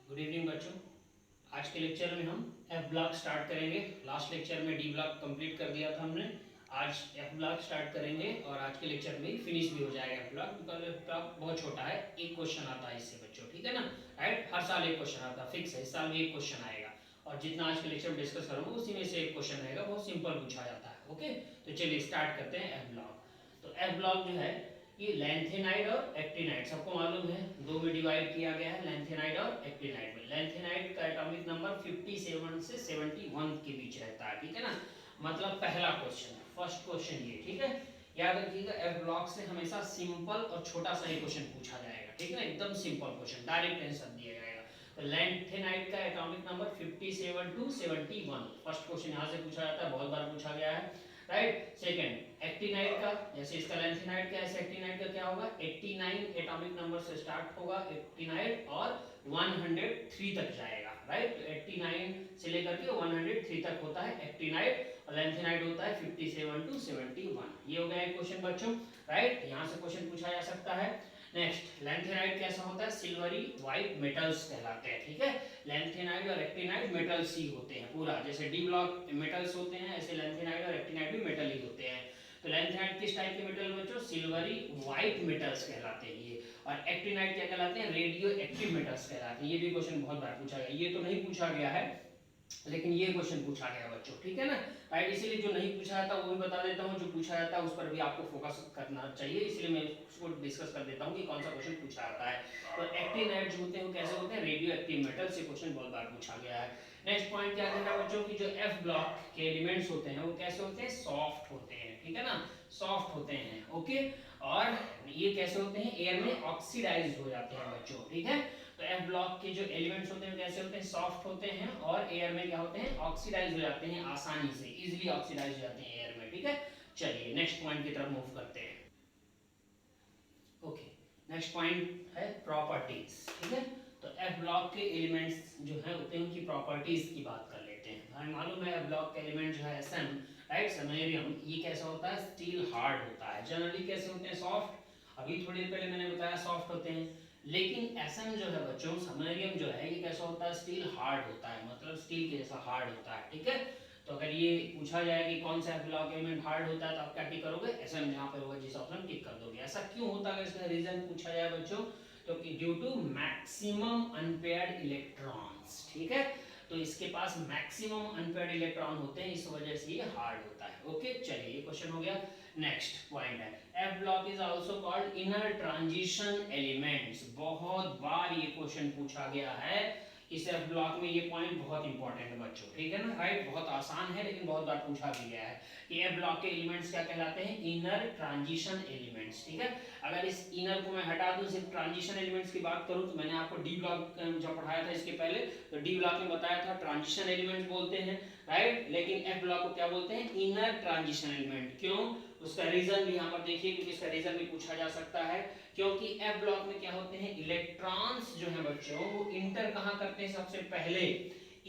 Good evening बच्चों। आज के लेक्चर में हम एफ ब्लॉक स्टार्ट करेंगे। लास्ट लेक्चर में डी ब्लॉक कंप्लीट कर दिया था हमने। आज एफ ब्लॉक स्टार्ट करेंगे और आज के लेक्चर में फिनिश भी हो जाएगा F block, because F block बहुत छोटा है। एक क्वेश्चन आता है इससे बच्चों, ठीक है ना। राइट, हर साल एक क्वेश्चन आता है, फिक्स है। इस साल भी एक क्वेश्चन आएगा और जितना आज के लेक्चर में डिस्कस करूंगा उसी में से एक क्वेश्चन रहेगा। बहुत सिंपल पूछा जाता है। ओके, तो चलिए स्टार्ट करते हैं एफ ब्लॉक। तो एफ ब्लॉक जो है ये लैंथेनाइड और एक्टिनाइड सबको मालूम है, दो में डिवाइड किया गया है, लैंथेनाइड और एक्टिनाइड में। लैंथेनाइड का एटॉमिक नंबर 57 से 71 के बीच रहता है, ठीक है ना। मतलब पहला क्वेश्चन, फर्स्ट क्वेश्चन ये, ठीक है। याद रखिएगा एफ ब्लॉक से हमेशा सिंपल और छोटा सा ही क्वेश्चन पूछा जाएगा, ठीक है ना। एकदम सिंपल क्वेश्चन, डायरेक्ट आंसर दिया जाएगा। तो लैंथेनाइड का atomic number 57 to 71, first question यहाँ से पूछा जाता है, बहुत बार पूछा गया है। राइट, सेकंड एक्टिनाइड का, जैसे इसका लैंथेनाइड का ऐसे एक्टिनाइड का क्या होगा, 89 एटॉमिक नंबर से स्टार्ट होगा एक्टिनाइड और 103 तक जाएगा। राइट, 89 से लेकर के 103 तक होता है एक्टिनाइड और लैंथेनाइड होता है 57 टू 71। ये हो गया एक क्वेश्चन बच्चों। राइट, यहाँ से क्वेश्चन पूछा जा सकता है। नेक्स्ट, लैंथेनाइड कैसा होता है, सिल्वरी व्हाइट मेटल्स कहलाते हैं, ठीक है। लैंथेनाइड और एक्टिनाइड मेटल्स ही होते हैं पूरा, जैसे डी ब्लॉक मेटल्स होते हैं ऐसे लैंथेनाइड और एक्टिनाइड भी मेटल ही होते हैं। तो लैंथेनाइड किस टाइप के मेटल बच्चों, सिल्वरी व्हाइट मेटल्स कहलाते हैं ये। और एक्टिनाइड क्या कहलाते हैं, रेडियो एक्टिव मेटल्स कहलाते हैं। ये भी क्वेश्चन बहुत बार पूछा गया, ये तो नहीं पूछा गया है लेकिन ये क्वेश्चन पूछा गया बच्चों, ठीक है ना। राइट, इसीलिए जो नहीं पूछा जाता वो भी बता देता हूँ, जो पूछा जाता है उस पर भी आपको फोकस करना चाहिए, इसलिए मैं उसको डिस्कस कर देता हूँ कि कौन सा क्वेश्चन पूछा जाता है। तो एक्टिनाइड जो होते हैं वो कैसे होते हैं, रेडियो एक्टिव मेटल से क्वेश्चन बहुत बार पूछा गया है। नेक्स्ट पॉइंट क्या कह रहा है बच्चों की, जो एफ ब्लॉक के एलिमेंट्स होते हैं वो कैसे होते हैं, सॉफ्ट होते हैं, ठीक है ना, सॉफ्ट होते हैं। ओके, और ये कैसे होते हैं, एयर में ऑक्सीडाइज हो जाते हैं बच्चों, ठीक है। तो एफ ब्लॉक के जो एलिमेंट्स होते हैं कैसे होते हैं, सॉफ्ट होते हैं और एयर में क्या होते हैं, ऑक्सीडाइज हो जाते हैं आसानी से, इजीली ऑक्सीडाइज हो जाते हैं एयर में, ठीक है। चलिए नेक्स्ट पॉइंट की तरफ मूव करते हैं। ओके, नेक्स्ट पॉइंट है प्रॉपर्टीज, ठीक है। तो एफ ब्लॉक के एलिमेंट्स जो है होते हैं उनकी प्रॉपर्टीज की बात कर लेते हैं। हमें मालूम है एफ ब्लॉक के एलिमेंट जो है एसएम, राइट, समैरियम, ये कैसा होता है, स्टील हार्ड होता है। जनरली कैसे होते हैं, सॉफ्ट। अभी थोड़ी देर पहले मैंने बताया सॉफ्ट होते हैं, लेकिन एसएम जो है बच्चों, समैरियम जो है ये कैसा होता है, स्टील हार्ड होता है, मतलब स्टील के जैसा हार्ड होता है, ठीक है। तो अगर ये पूछा जाए कि कौन सा ब्लॉक एलिमेंट हार्ड होता है तो आप क्या टिक करोगे, एसएम जहां पर होगा जिस ऑप्शन टिक कर दोगे। ऐसा क्यों होता है, इसका रीजन पूछा जाए बच्चों तो कि due to maximum unpaired electrons, ठीक है। तो इसके पास मैक्सिमम अनपेयर्ड इलेक्ट्रॉन होते हैं, इस वजह से ये हार्ड होता है। ओके, चलिए ये क्वेश्चन हो गया। नेक्स्ट पॉइंट है, F block is also called inner transition elements. बहुत बार ये क्वेश्चन पूछा गया है, इस एफ ब्लॉक में ये पॉइंट बहुत इंपॉर्टेंट है बच्चों, ठीक है ना। राइट, बहुत आसान है लेकिन बहुत बार पूछा भी गया है कि एफ ब्लॉक के एलिमेंट्स क्या कहलाते हैं, इनर ट्रांजिशन एलिमेंट्स, ठीक है। अगर इस इनर को मैं हटा दूं, सिर्फ ट्रांजिशन एलिमेंट्स की बात करूं, तो मैंने आपको डी ब्लॉक जब पढ़ाया था इसके पहले, तो डी ब्लॉक में बताया था ट्रांजिशन एलिमेंट्स बोलते हैं, राइट। लेकिन एफ ब्लॉक को क्या बोलते हैं, इनर ट्रांजिशन एलिमेंट। क्यों, उसका रीजन भी यहाँ पर देखिए, क्योंकि इसका रीजन भी पूछा जा सकता है। क्योंकि एफ ब्लॉक में क्या होते हैं, इलेक्ट्रॉन्स जो है बच्चों वो इंटर कहाँ करते हैं, सबसे पहले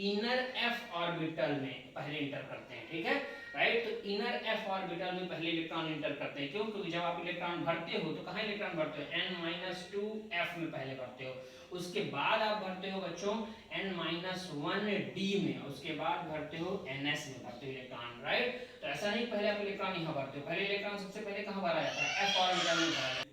इनर एफ ऑर्बिटल में पहले इंटर करते हैं, ठीक है। राइट, तो इनर एफ ऑर्बिटल में पहले इलेक्ट्रॉन इंटर करते हैं। क्यों, क्योंकि जब आप इलेक्ट्रॉन भरते हो तो कहाँ इलेक्ट्रॉन भरते हो, n-2f में पहले भरते हो, उसके बाद आप भरते हो बच्चों n-1d में, उसके बाद भरते हो ns में भरते हो इलेक्ट्रॉन। राइट, तो ऐसा नहीं पहले आप इलेक्ट्रॉन यहाँ भरते हो, पहले इलेक्ट्रॉन सबसे पहले कहाँ भरा जाता है, f ऑर्बिटल में भरा जाता है।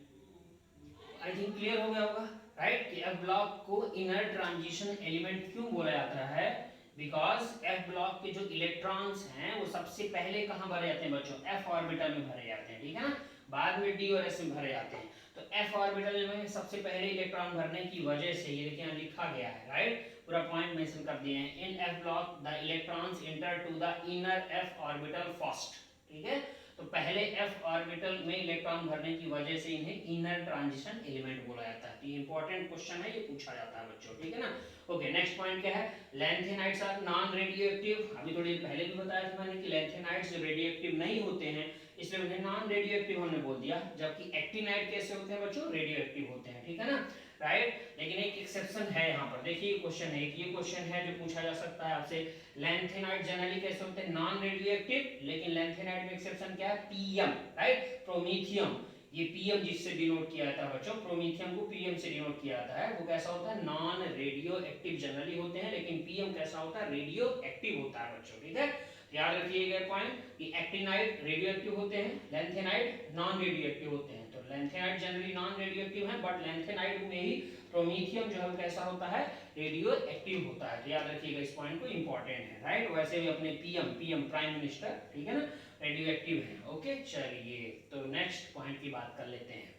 आई थिंक क्लियर हो गया होगा। राइट, कि एफ ब्लॉक को इनर ट्रांजिशन एलिमेंट क्यों बोला जाता है, बिकॉज एफ ब्लॉक के जो इलेक्ट्रॉन्स हैं वो सबसे पहले कहां भरे जाते हैं बच्चों, एफ ऑर्बिटल में भरे जाते हैं, ठीक है ना। बाद में डी और एस में भरे जाते हैं। तो एफ ऑर्बिटल में सबसे पहले इलेक्ट्रॉन भरने की वजह से ये देखिए यहाँ लिखा गया है, राइट, पूरा पॉइंट मेंशन कर दिए हैं, in f block the electrons enter to the inner f orbital first, ठीक है। तो पहले एफ ऑर्बिटल में इलेक्ट्रॉन भरने की वजह से इन्हें इनर ट्रांजिशन एलिमेंट बोला जाता है। तो ये इंपॉर्टेंट क्वेश्चन है, ये पूछा जाता है बच्चों, ठीक है ना। ओके, नेक्स्ट पॉइंट क्या है, lanthanides are non radioactive. अभी थोड़ी देर पहले भी बताया था मैंने कि लैंथेनाइड्स रेडियो एक्टिव नहीं होते हैं, इसलिए मैंने नॉन रेडियो एक्टिव हमने बोल दिया। जबकि एक्टिनाइड कैसे होते हैं बच्चों, रेडियो एक्टिव होते हैं, ठीक है ना। राइट, लेकिन एक एक्सेप्शन है यहाँ पर, देखिए क्वेश्चन है, एक ये क्वेश्चन है जो पूछा जा सकता है आपसे, लैंथेनाइड जनरली कैसे होते हैं, नॉन रेडियो एक्टिव, लेकिन लैंथेनाइड में एक्सेप्शन क्या है, पीएम, राइट, प्रोमीथियम, ये पीएम जिससे डिनोट किया जाता है बच्चों, प्रोमीथियम को पीएम से डिनोट किया जाता है, वो कैसा होता है, नॉन रेडियो एक्टिव जनरली होते हैं, लेकिन पीएम कैसा होता है, रेडियो एक्टिव होता है बच्चों, ठीक है। याद रखिएगा पॉइंट कि एक्टिनाइड रेडियो एक्टिव होते हैं, लैंथेनाइड नॉन रेडियो एक्टिव होते हैं। तो lanthanide generally non radio active है, बट लैंथेनाइड में ही प्रोमीथियम जो है कैसा होता है, रेडियो एक्टिव होता है। तो याद रखिएगा इस पॉइंट को, इंपॉर्टेंट है, राइट। वैसे भी अपने पीएम प्राइम मिनिस्टर, ठीक है ना, रेडियो एक्टिव है। ओके चलिए, तो नेक्स्ट पॉइंट की बात कर लेते हैं।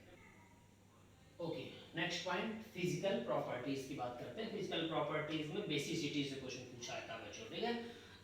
Okay next point physical properties की बात करते हैं। फिजिकल प्रॉपर्टीज में बेसिसिटी से क्वेश्चन पूछा था बच्चों, ठीक है।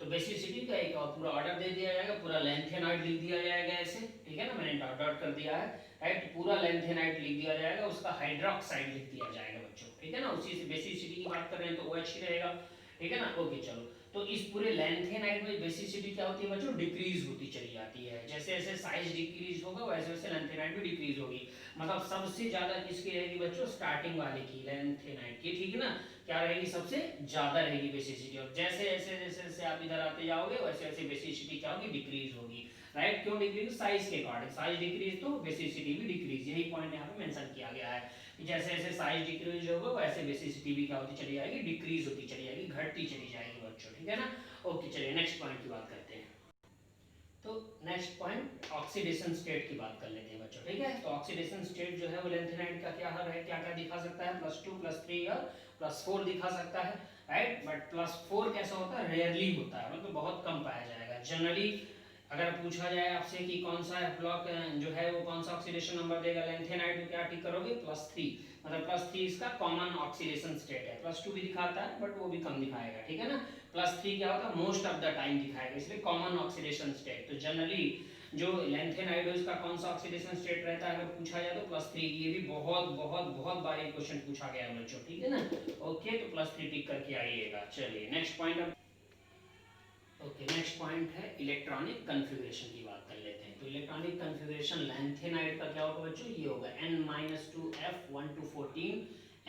तो बेसिसिटी का एक पूरा ऑर्डर दे दिया जाएगा, पूरा लेंथेनाइड लिख दिया जाएगा ऐसे, ठीक है ना, मैंने डॉट डॉट कर दिया है, राइट। पूरा लेंथेनाइड लिख दिया जाएगा, उसका हाइड्रोक्साइड लिख दिया जाएगा बच्चों, ठीक है ना। उसी से बेसिसिटी की बात कर रहे हैं तो OH ही रहेगा, ठीक है ना। ओके चलो, तो इस पूरे लेंथेनाइड में बेसिसिटी क्या होती है बच्चों, डिक्रीज होती चली जाती है। जैसे जैसे साइज डिक्रीज होगा वैसे वैसे लेंथेनाइड भी डिक्रीज होगी। मतलब सबसे ज्यादा किसकी रहेगी बच्चों, स्टार्टिंग वाले की, लेंथेनाइड की, ठीक है ना। क्या रहेगी, सबसे ज्यादा रहेगी बेसिसिटी। और जैसे जैसे जैसे जैसे आप इधर आते जाओगे वैसे वैसे बेसिसिटी क्या होगी, डिक्रीज होगी, राइट। क्यों डिक्रीज, साइज के अकॉर्डिंग, साइज डिक्रीज तो बेसिसिटी भी डिक्रीज, यही पॉइंट यहाँ पे मेंशन किया गया है। जैसे जैसे साइज डिक्रीज होगा वैसे बेसिसिटी भी क्या होती चली जाएगी, डिक्रीज होती चली जाएगी, घटती चली जाएगी बच्चों, ठीक है ना। ओके चलिए नेक्स्ट पॉइंट की बात करते हैं। तो नेक्स्ट पॉइंट ऑक्सीडेशन स्टेट की बात कर लेते हैं बच्चों, ठीक है। तो ऑक्सीडेशन स्टेट जो है वो लेंथेनाइड का क्या है, क्या क्या दिखा सकता है, +2 +3 और +4 दिखा सकता है, राइट। बट +4 कैसा होता है, रेयरली होता है, मतलब बहुत कम पाया जाएगा। जनरली अगर पूछा जाए आपसे कि कौन सा ब्लॉक जो है वो कौन सा ऑक्सीडेशन नंबर देगा लेंथेनाइड में, क्या टिक करोगे, +3, मतलब +3 इसका कॉमन ऑक्सीडेशन स्टेट है। +2 भी दिखाता है बट वो भी कम दिखाएगा, ठीक है ना। +3 क्या होता है, मोस्ट ऑफ द टाइम दिखाएगा, इसलिए कॉमन ऑक्सीडेशन स्टेट। तो जनरली जो लेंथेनाइड है उसका कौन सा ऑक्सीडेशन स्टेट रहता है, अगर पूछा जाए तो +3। ये भी बहुत बहुत बहुत बार क्वेश्चन पूछा गया है बच्चों, ठीक है ना। ओके तो +3 टिक करके आइएगा। चलिए next point. Okay next point है इलेक्ट्रॉनिक कॉन्फ़िगरेशन की बात कर लेते हैं। तो इलेक्ट्रॉनिक कॉन्फ़िगरेशन लेंथेनाइड का क्या होगा बच्चों, ये होगा N-2F 1 to 14,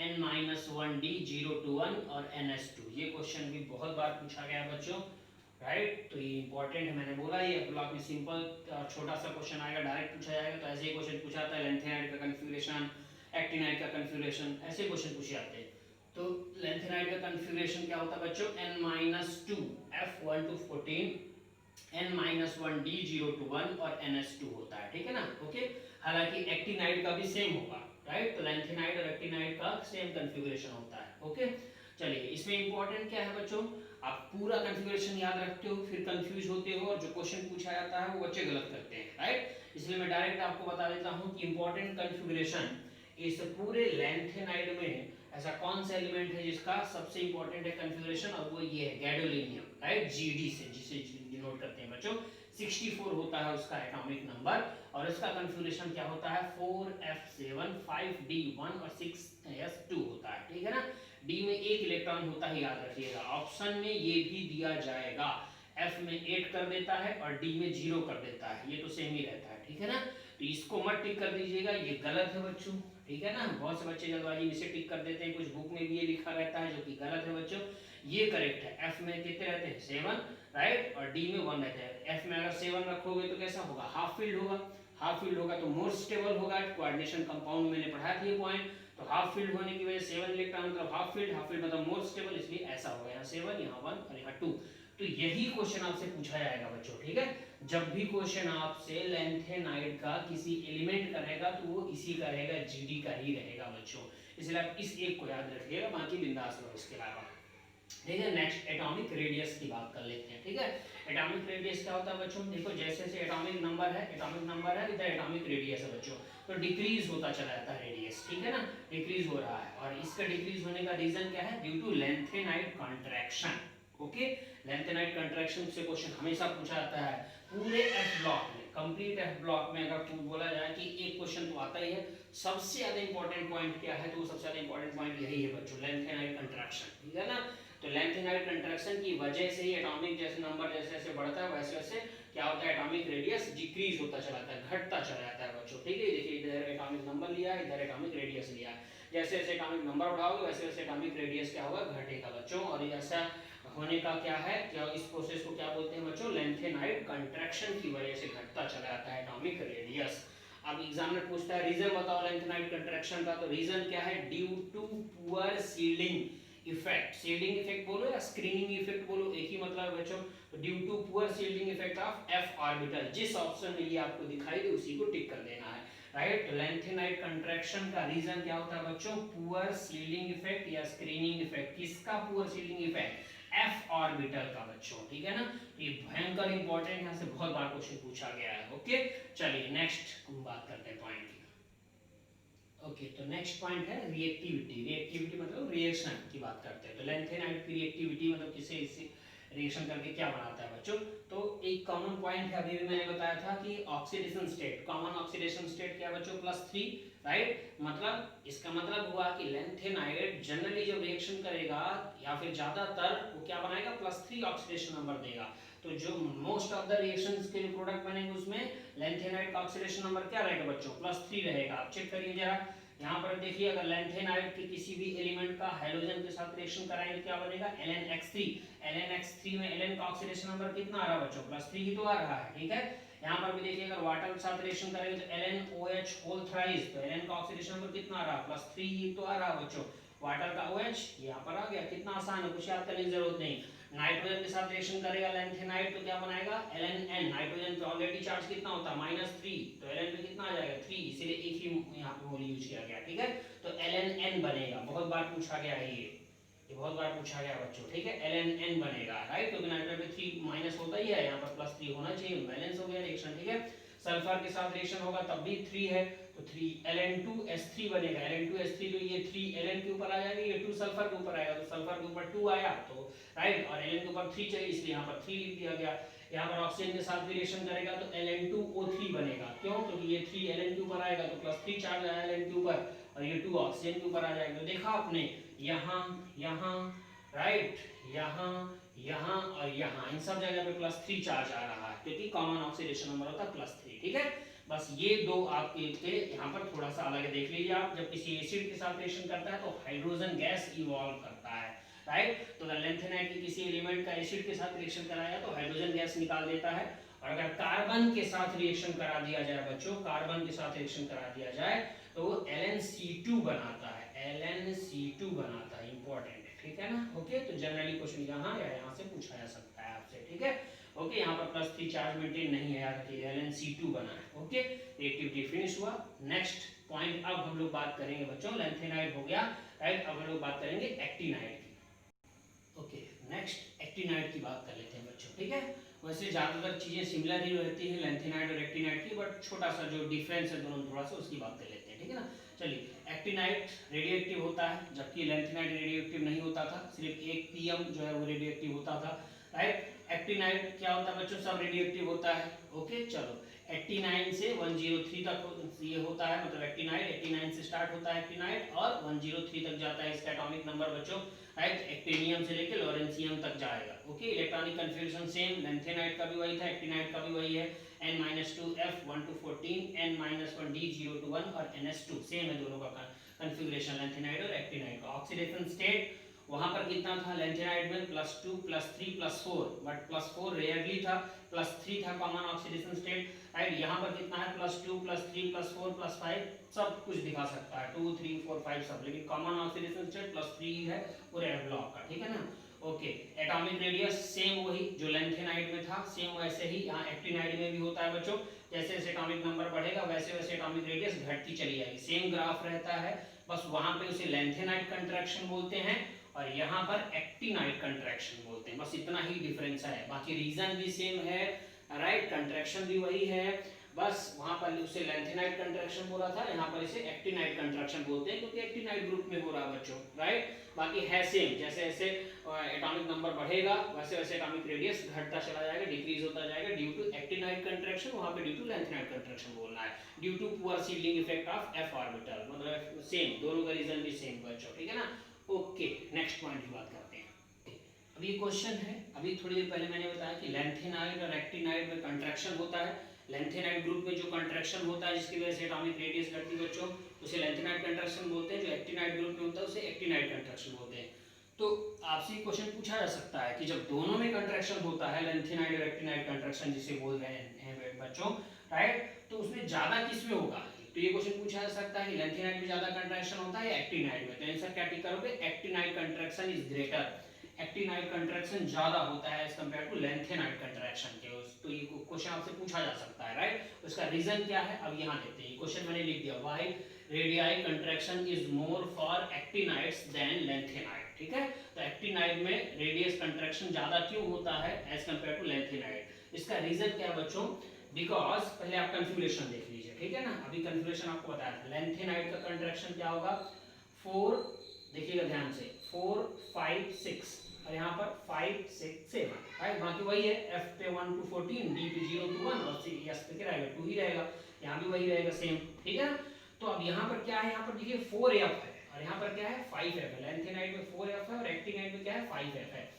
N-1D 0 to 1 और NS2। ये क्वेश्चन भी बहुत बार पूछा गया है बच्चों, राइट। तो ये इंपॉर्टेंट है, मैंने बोला ये ब्लॉक में सिंपल छोटा सा क्वेश्चन आएगा, डायरेक्ट पूछा जाएगा। तो ऐसे ही क्वेश्चन पूछा था, लेंथेनाइड का कॉन्फ़िगरेशन, एक्टिनाइड का कॉन्फ़िगरेशन, ऐसे क्वेश्चन पूछे जाते हैं। तो लेंथेनाइड का कॉन्फ़िगरेशन क्या होता है बच्चों, N-2 F 1 to 14, N-1D 0 to 1 और NS2 होता है, ठीक है ना। ओके हालांकि एक्टिनाइड का भी सेम होगा, राइट। तो लेंथेनाइड और एक्टिनाइड का सेम कॉन्फ़िगरेशन होता है। ओके चलिए, इसमें इंपॉर्टेंट क्या है बच्चों, आप पूरा कॉन्फ़िगरेशन याद रखते हो, फिर कंफ्यूज होते हो और जो क्वेश्चन पूछा जाता है वो बच्चे गलत करते हैं, राइट। इसलिए मैं डायरेक्ट आपको बता देता हूँ कि इंपॉर्टेंट कॉन्फ़िगरेशन इस पूरे लेंथेनाइड में ऐसा कौन सा एलिमेंट है जिसका सबसे इंपॉर्टेंट है कॉन्फ़िगरेशन, और वो ये है गैडोलिनियम, राइट। GD से जिसे डिनोट करते हैं बच्चों, 64 होता है उसका एटॉमिक नंबर, और इसका कॉन्फ़िगरेशन क्या होता है, 4f7 5d1 और 6s2 होता है, ठीक है ना। डी में एक इलेक्ट्रॉन होता है, याद रखिएगा। ऑप्शन में ये भी दिया जाएगा, एफ में 8 कर देता है और डी में 0 कर देता है, ये तो सेम ही रहता है, ठीक है ना। तो इसको मत टिक कर दीजिएगा, ये गलत है बच्चों, ठीक है ना। बहुत से बच्चे जल्दबाजी में से टिक कर देते हैं, कुछ बुक में भी ये लिखा रहता है जो कि गलत है बच्चों, ये करेक्ट है। एफ में कितने रहते हैं, 7, राइट, और डी में 1 रहता है। एफ में अगर 7 रखोगे तो कैसा होगा, हाफ फील्ड होगा, हाफ फील्ड होगा तो मोर स्टेबल होगा। कोऑर्डिनेशन कंपाउंड मैंने पढ़ाया था ये पॉइंट। तो हाफ फील्ड होने की वजह से 7 इलेक्ट्रॉन मतलब हाफ फील्ड, हाफ फील्ड मतलब मोर स्टेबल, इसलिए ऐसा होगा, यहाँ 7 यहाँ 1 और यहाँ 2। तो यही क्वेश्चन आपसे पूछा जाएगा बच्चों, ठीक है। जब भी क्वेश्चन आपसे लेंथेनाइड का किसी एलिमेंट का रहेगा तो वो इसी का रहेगा, GD का ही रहेगा बच्चों, इसलिए आप इस एक को याद रखिएगा, बाकी बिंदास रहो इसके अलावा, ठीक है। नेक्स्ट एटॉमिक रेडियस की बात कर लेते हैं, ठीक है। एटॉमिक रेडियस क्या होता है बच्चों, देखो जैसे जैसे एटॉमिक नंबर है इधर एटॉमिक रेडियस है बच्चों, तो डिक्रीज होता चला जाता है रेडियस, ठीक है ना, डिक्रीज हो रहा है। और इसका डिक्रीज होने का रीजन क्या है, due to lanthanide contraction. Okay lanthanide contraction से क्वेश्चन हमेशा पूछा जाता है पूरे एफ ब्लॉक में, कंप्लीट एफ ब्लॉक में। अगर बोला जाए कि एक क्वेश्चन तो आता ही है, सबसे ज्यादा इंपॉर्टेंट पॉइंट क्या है, तो वो सबसे ज्यादा इंपॉर्टेंट पॉइंट यही है बच्चों, लेंथेनाइड कॉन्ट्रैक्शन, ठीक है ना। तो लेंथेनाइड कॉन्ट्रैक्शन की वजह से ही एटॉमिक जैसे नंबर जैसे जैसे बढ़ता है वैसे वैसे क्या होता है, एटॉमिक रेडियस डिक्रीज होता चला जाता है, घटता चला जाता है बच्चों, ठीक है। देखिए इधर एटॉमिक नंबर लिया है, इधर एटॉमिक रेडियस लिया है, जैसे जैसे एटॉमिक नंबर बढ़ाओगे वैसे वैसे एटॉमिक रेडियस क्या होगा, घटेगा बच्चों। और ऐसा होने का क्या है, क्या इस प्रोसेस को क्या बोलते हैं बच्चों, लेंथेनाइड कॉन्ट्रैक्शन की वजह से घटता चला जाता है एटॉमिक रेडियस। अब एग्जामिनर पूछता है रीजन बताओ लैंथेनाइड कंट्रैक्शन का, तो रीजन क्या है, due to poor shielding effect. Shielding effect बोलो या स्क्रीनिंग इफेक्ट बोलो, एक ही मतलब है बच्चों। Due to poor shielding effect of f orbital, जिस ऑप्शन में ये आपको दिखाई दे उसी को टिक कर देना है, राइट। तो लैंथेनाइड कंट्रैक्शन का रीजन क्या होता है बच्चों, पुअर शील्डिंग इफेक्ट या स्क्रीनिंग इफेक्ट। किसका poor shielding effect, F orbital का बच्चों, ठीक है ना। ये भयंकर इंपॉर्टेंट, यहाँ से बहुत बार क्वेश्चन पूछा गया है। ओके चलिए नेक्स्ट हम बात करते हैं पॉइंट की। ओके तो नेक्स्ट पॉइंट है रिएक्टिविटी। रिएक्टिविटी मतलब रिएक्शन की बात करते हैं। तो लैंथेनाइड की रिएक्टिविटी मतलब किसे इससे रिएक्शन करके क्या बनाता है बच्चों। तो एक कॉमन पॉइंट है, अभी भी मैंने बताया था कि oxidation state, common oxidation state क्या बच्चों, +3, राइट। मतलब इसका मतलब हुआ कि लैंथेनाइड जनरली जब रिएक्शन करेगा या फिर ज्यादातर वो क्या बनाएगा, +3 ऑक्सीडेशन नंबर देगा। तो जो मोस्ट ऑफ द रिएक्शंस के जो प्रोडक्ट बनेंगे उसमें लैंथेनाइड का ऑक्सीडेशन नंबर क्या रहेगा बच्चों, +3 रहेगा। आप चेक करिए जरा, यहाँ पर देखिए अगर लैंथेनाइड के किसी भी एलिमेंट का हाइड्रोजन के साथ रिएक्शन कराएंगे क्या बनेगा, LnX3। LnX3 में Ln का ऑक्सीडेशन नंबर कितना आ रहा है बच्चों, +3 ही तो आ रहा है, ठीक है। यहाँ पर भी देखिए अगर वाटर के साथ रिएक्शन करेंगे तो LnOH होल थ्राइस, तो Ln का ऑक्सीडेशन नंबर कितना आ रहा है, +3 ही तो आ रहा है बच्चों। वाटर का OH यहाँ पर आ गया, कितना आसान है, कुछ याद करने की जरूरत नहीं। नाइट्रोजन के साथ रिएक्शन करेगा लैंथेनाइड तो क्या बनाएगा, Ln, नाइट्रोजन पे ऑलरेडी चार्ज कितना होता है, -3, तो Ln पे कितना आ जाएगा, 3, इसीलिए एक ही यहाँ पे मोल यूज किया गया, ठीक है। तो Ln बनेगा, बहुत बार पूछा गया है ये बहुत बार पूछा गया बच्चों, ठीक है। Ln बनेगा, राइट, क्योंकि नाइट्रोजन पे 3 माइनस होता ही है, यहाँ पर +3 होना चाहिए, बैलेंस हो गया रिएक्शन, ठीक है। सल्फर के साथ रिएक्शन होगा तब भी 3 है, तो 3 Ln2S3 बनेगा। Ln2S3 तो ये 3 Ln के ऊपर आ जाएगा, ये 2 सल्फर के ऊपर आएगा, तो सल्फर के ऊपर 2 आया, तो राइट, और Ln के ऊपर 3 चाहिए इसलिए यहाँ पर 3 लिख दिया गया। यहाँ पर ऑक्सीजन के साथ भी रिएक्शन करेगा तो Ln2O3 बनेगा, क्यों, क्योंकि ये 3 Ln के ऊपर आएगा तो +3 चार्ज आया Ln के ऊपर, और ये 2 ऑक्सीजन के ऊपर आ जाएगा। तो देखा आपने, यहाँ यहाँ राइट, यहाँ यहाँ और यहाँ इन सब जगह पे +3 चार्ज आ रहा है, क्योंकि कॉमन ऑक्सीडेशन नंबर होता है +3, ठीक है। बस ये दो आपके यहाँ पर थोड़ा सा अलग देख लीजिए आप, जब किसी एसिड के साथ रिएक्शन करता है तो हाइड्रोजन गैस इवॉल्व करता है, राइट। तो अगर लैंथेनाइड के किसी एलिमेंट का एसिड के साथ रिएक्शन कराया तो हाइड्रोजन गैस निकाल देता है, और अगर कार्बन के साथ रिएक्शन करा दिया जाए बच्चों, कार्बन के साथ रिएक्शन करा दिया जाए तो वो LnC2 बनाता है, LnC2 बनाता है, इंपॉर्टेंट है, ठीक है ना। ओके तो जनरली क्वेश्चन यहाँ या यहाँ से पूछा जा सकता है आपसे, ठीक है। ओके यहाँ पर +3 चार्ज मेंटेन नहीं है, याद रखिए LnC2 बना है। ओके रिएक्टिविटी फिनिश हुआ। नेक्स्ट पॉइंट अब हम लोग बात करेंगे बच्चों, लैंथेनाइड हो गया, राइट। अब हम लोग बात करेंगे एक्टिनाइड की। ओके नेक्स्ट एक्टिनाइड की बात कर लेते हैं बच्चों, ठीक है। वैसे ज़्यादातर चीज़ें सिमिलर ही रहती है लैंथेनाइड और एक्टिनाइड की, बट छोटा सा जो डिफरेंस है दोनों थोड़ा सा उसकी बात कर लेते हैं, ठीक है ना। चलिए, एक्टिनाइड रेडियोएक्टिव होता है, जबकि लैंथेनाइड रेडियोएक्टिव नहीं होता था, सिर्फ एक PM जो है वो रेडियोएक्टिव होता था, राइट। एक्टिनाइड क्या होता है बच्चों, सब रेडियोएक्टिव होता है। ओके चलो, 89 से 103 तक ये होता है, मतलब एक्टिनाइड 89 से स्टार्ट होता है एक्टिनाइड, और 103 तक जाता है इसका एटॉमिक नंबर बच्चों, राइट। एक्टिनियम से लेकर लॉरेंसियम तक जाएगा। Okay electronic configuration same, lanthanide का भी वही था, एक्टिनाइड का भी वही है, N-2F 1 to 14, N-1D 0 to 1 और NS2 सेम है दोनों का कन्फिग्रेशन, लैंथेनाइड और एक्टिनाइड का। ऑक्सीडेशन स्टेट वहां पर कितना था लैंथेनाइड में, +2 +3 +4, बट +4 रेयरली था, +3 था कॉमन ऑक्सीडेशन स्टेट, राइट। यहाँ पर कितना है, +2 +3 +4 +5 सब कुछ दिखा सकता है, 2 3 4 5 सब, लेकिन कॉमन ऑक्सीडेशन स्टेट +3 ही है पूरे ब्लॉक का, ठीक है ना। ओके एटॉमिक रेडियस सेम वही जो लैंथेनाइड में था, सेम वैसे ही यहाँ एक्टिनाइड में भी होता है बच्चों। जैसे जैसे एटॉमिक नंबर बढ़ेगा वैसे वैसे एटॉमिक रेडियस घटती चली जाएगी, सेम ग्राफ रहता है, बस वहां पे उसे लैंथेनाइड कंट्रैक्शन बोलते हैं और यहाँ पर एक्टिनाइड कंट्रैक्शन बोलते हैं, बस इतना ही डिफरेंस है, बाकी रीजन भी सेम है, राइट, कंट्रैक्शन भी वही है, बस वहां पर उसे लैंथेनाइड कंट्रैक्शन बोला था, यहाँ पर इसे एक्टिनाइड कंट्रैक्शन बोलते हैं क्योंकि एक्टिनाइड ग्रुप में हो रहा है बच्चों, राइट। बाकी है सेम, जैसे जैसे एटॉमिक नंबर बढ़ेगा वैसे वैसे एटॉमिक रेडियस घटता चला जाएगा, डिक्रीज होता जाएगा ड्यू टू एक्टिनाइड कंट्रैक्शन, वहां पे ड्यू टू लैंथेनाइड कंट्रैक्शन बोलना है, due to poor shielding effect of f orbital, मतलब सेम, दोनों का रीजन भी सेम बच्चों, ठीक है ना। ओके नेक्स्ट पॉइंट की बात करते हैं। अब ये क्वेश्चन है, अभी थोड़ी देर पहले मैंने बताया कि लैंथेनाइड और एक्टिनाइड में कंट्रैक्शन होता है, लैंथेनाइड ग्रुप में जो कंट्रैक्शन होता है जिसकी वजह से एटॉमिक रेडियस घटती है बच्चों उसे लैंथेनाइड कंट्रैक्शन बोलते हैं, जो एक्टिनाइड ग्रुप में होता है उसे एक्टिनाइड कंट्रैक्शन बोलते हैं। तो आपसे क्वेश्चन पूछा जा सकता है कि जब दोनों में कंट्रैक्शन होता है, लैंथेनाइड और एक्टिनाइड कंट्रैक्शन जिसे बोल रहे हैं बच्चों, राइट। तो उसमें ज्यादा किस में होगा, तो ये क्वेश्चन पूछा जा सकता है कि लेंथेनाइड में ज्यादा कंट्रैक्शन होता है या एक्टिनाइड में, तो आंसर क्या टिक करोगे, actinide contraction is greater, actinide contraction ज्यादा होता है as compare to lanthanide contraction के। तो ये क्वेश्चन आपसे पूछा जा सकता है, राइट। उसका रीजन क्या है अब यहाँ देखते हैं, क्वेश्चन मैंने लिख दिया, why radii contraction is more for actinides than lanthanide, ठीक है। तो एक्टिनाइड में रेडियस कंट्रैक्शन ज्यादा क्यों होता है एज कंपेयर टू लेंथेनाइड, इसका रीजन क्या है बच्चों, बिकॉज पहले आप कन्फिगुरेशन देख लीजिए, ठीक है ना। अभी कन्फिगुरेशन आपको बताया था, लेंथेनाइड का कंट्रैक्शन क्या होगा, 4, देखिएगा ध्यान से, 4 5 6 और यहाँ पर 5 6 7, राइट। बाकी वही है, F पे 1 to 14, D पे 0 to 1 और S पे क्या रहेगा 2 ही रहेगा, यहाँ भी वही रहेगा सेम, ठीक है ना। तो अब यहाँ पर क्या है, यहाँ पर देखिए 4F है और यहाँ पर क्या है 5F है, लेंथेनाइड में 4F है और एक्टिनाइड में क्या है 5F है।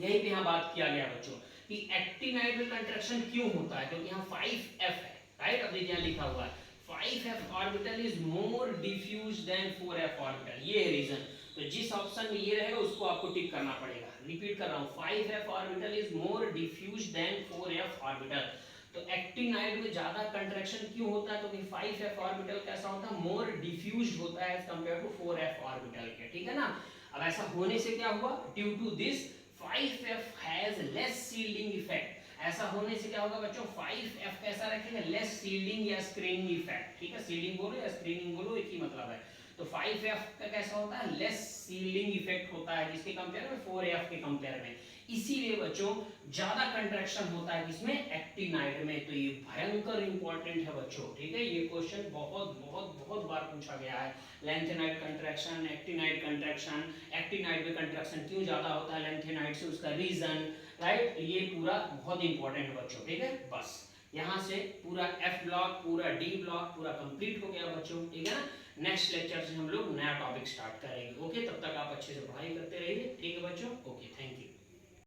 यही पे यहाँ बात किया गया बच्चों कि एक्टिनाइड में कंट्रैक्शन क्यों होता है, क्योंकि यहाँ 5F है, राइट। अब देखिए यहाँ लिखा हुआ है 5F orbital is more diffuse than 4F orbital, ये है रीजन। तो जिस ऑप्शन में ये रहेगा उसको आपको टिक करना पड़ेगा। रिपीट कर रहा हूँ, 5F orbital is more diffuse than 4F orbital. तो एक्टिनाइड में ज्यादा कंट्रैक्शन क्यों होता है, तो 5F ऑर्बिटल कैसा होता है, मोर डिफ्यूज्ड होता है as compare to 4F orbital के, ठीक है ना। अब ऐसा होने से क्या हुआ, due to this 5F has less shielding effect, ऐसा होने से क्या होगा बच्चों, 5F कैसा रखेगा, लेस शील्डिंग या स्क्रीनिंग इफेक्ट, ठीक है। शील्डिंग बोलो या स्क्रीनिंग बोलो एक ही मतलब है। तो 5F का कैसा होता है, लेस शील्डिंग इफेक्ट होता है जिसके कंपेयर में 4F के कंपेयर में, इसीलिए बच्चों ज्यादा कंट्रैक्शन होता है किसमें, एक्टिनाइड में। तो ये भयंकर इंपॉर्टेंट है बच्चों, ठीक है। ये क्वेश्चन बहुत बहुत बहुत बार पूछा गया है, lanthanide contraction, actinide contraction, actinide में कंट्रैक्शन क्यों ज्यादा होता है लेंथेनाइड से, उसका रीजन, राइट। ये पूरा बहुत इंपॉर्टेंट है बच्चों, ठीक है। बस यहाँ से पूरा F ब्लॉक, पूरा D ब्लॉक पूरा कंप्लीट हो गया बच्चों, ठीक है ना। नेक्स्ट लेक्चर से हम लोग नया टॉपिक स्टार्ट करेंगे, ओके। तब तक आप अच्छे से पढ़ाई करते रहिए।